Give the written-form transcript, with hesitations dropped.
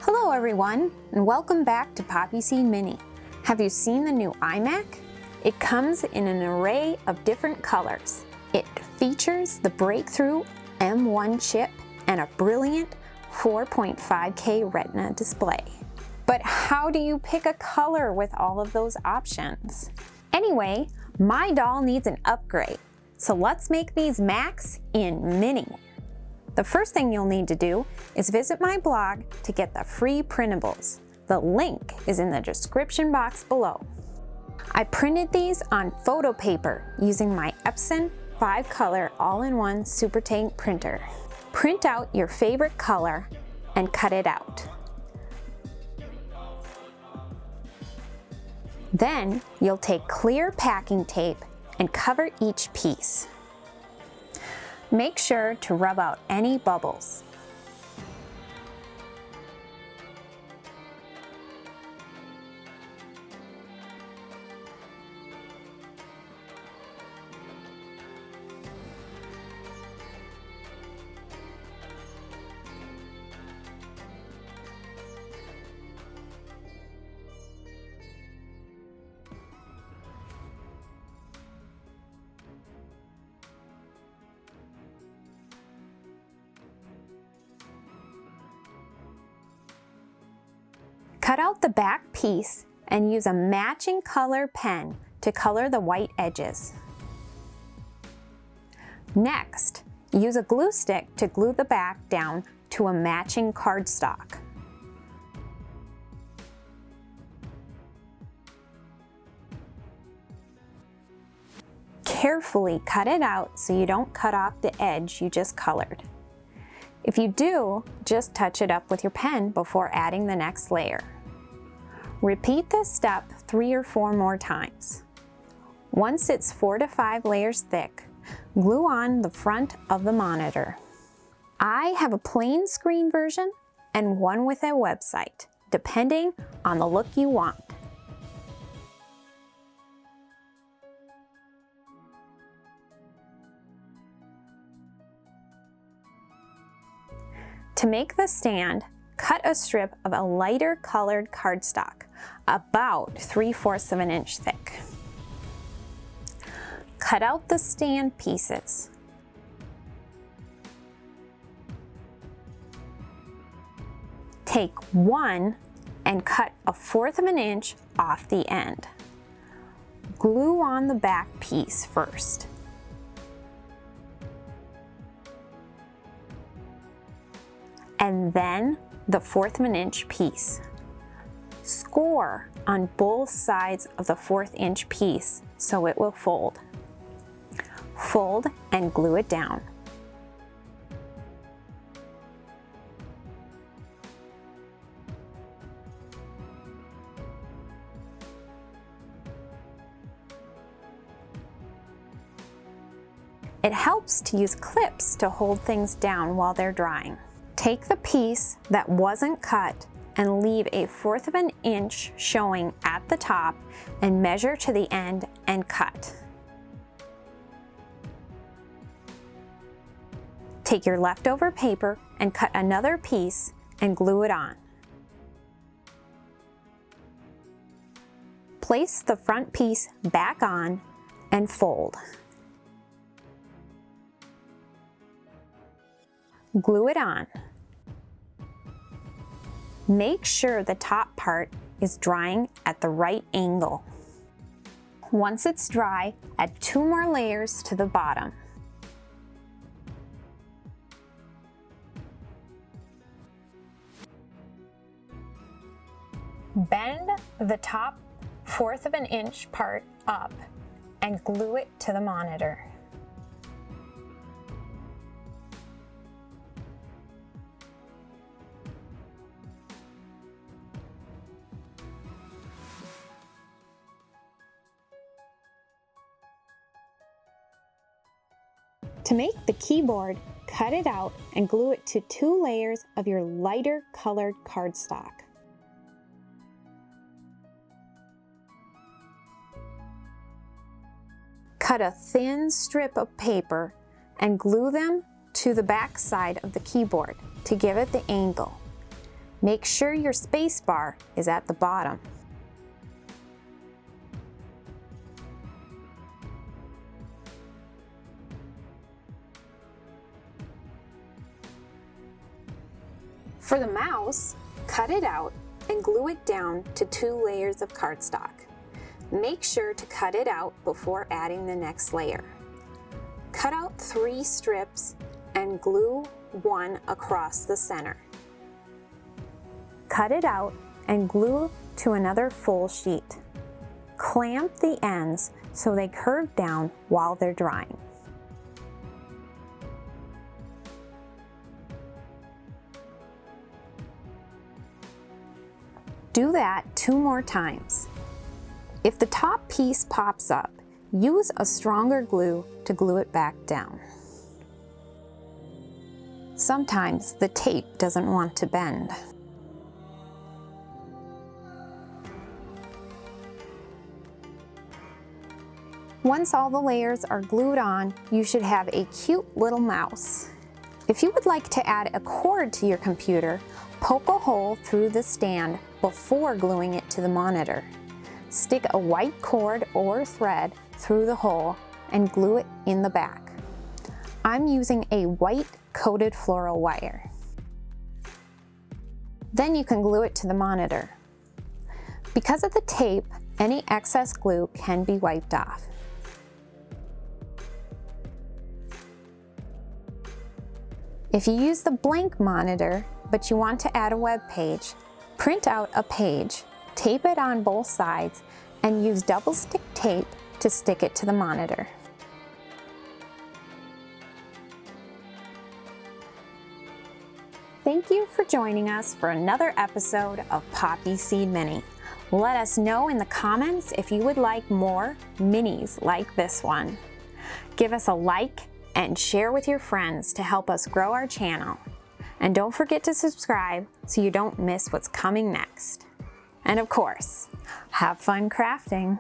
Hello everyone, and welcome back to Poppy Seed Mini. Have you seen the new iMac? It comes in an array of different colors. It features the breakthrough M1 chip and a brilliant 4.5K Retina display. But how do you pick a color with all of those options? Anyway, my doll needs an upgrade, so let's make these Macs in Mini. The first thing you'll need to do is visit my blog to get the free printables. The link is in the description box below. I printed these on photo paper using my Epson 5-color all-in-one Supertank printer. Print out your favorite color and cut it out. Then you'll take clear packing tape and cover each piece. Make sure to rub out any bubbles. Cut out the back piece and use a matching color pen to color the white edges. Next, use a glue stick to glue the back down to a matching cardstock. Carefully cut it out so you don't cut off the edge you just colored. If you do, just touch it up with your pen before adding the next layer. Repeat this step 3 or 4 more times. Once it's 4 to 5 layers thick, glue on the front of the monitor. I have a plain screen version and one with a website, depending on the look you want. To make the stand, cut a strip of a lighter colored cardstock, about 3/4 of an inch thick. Cut out the stand pieces. Take one and cut 1/4 of an inch off the end. Glue on the back piece first. And then the 1/4 of an inch piece. Score on both sides of the 1/4 inch piece so it will fold. Fold and glue it down. It helps to use clips to hold things down while they're drying. Take the piece that wasn't cut and leave a 1/4 of an inch showing at the top and measure to the end and cut. Take your leftover paper and cut another piece and glue it on. Place the front piece back on and fold. Glue it on. Make sure the top part is drying at the right angle. Once it's dry, add 2 more layers to the bottom. Bend the top 1/4 of an inch part up and glue it to the monitor. To make the keyboard, cut it out and glue it to 2 layers of your lighter colored cardstock. Cut a thin strip of paper and glue them to the back side of the keyboard to give it the angle. Make sure your space bar is at the bottom. For the mouse, cut it out and glue it down to 2 layers of cardstock. Make sure to cut it out before adding the next layer. Cut out 3 strips and glue 1 across the center. Cut it out and glue to another full sheet. Clamp the ends so they curve down while they're drying. Do that 2 more times. If the top piece pops up, use a stronger glue to glue it back down. Sometimes the tape doesn't want to bend. Once all the layers are glued on, you should have a cute little mouse. If you would like to add a cord to your computer, poke a hole through the stand before gluing it to the monitor. Stick a white cord or thread through the hole and glue it in the back. I'm using a white coated floral wire. Then you can glue it to the monitor. Because of the tape, any excess glue can be wiped off. If you use the blank monitor, but you want to add a web page, print out a page, tape it on both sides, and use double stick tape to stick it to the monitor. Thank you for joining us for another episode of Poppy Seed Mini. Let us know in the comments if you would like more minis like this one. Give us a like and share with your friends to help us grow our channel. And don't forget to subscribe so you don't miss what's coming next. And of course, have fun crafting.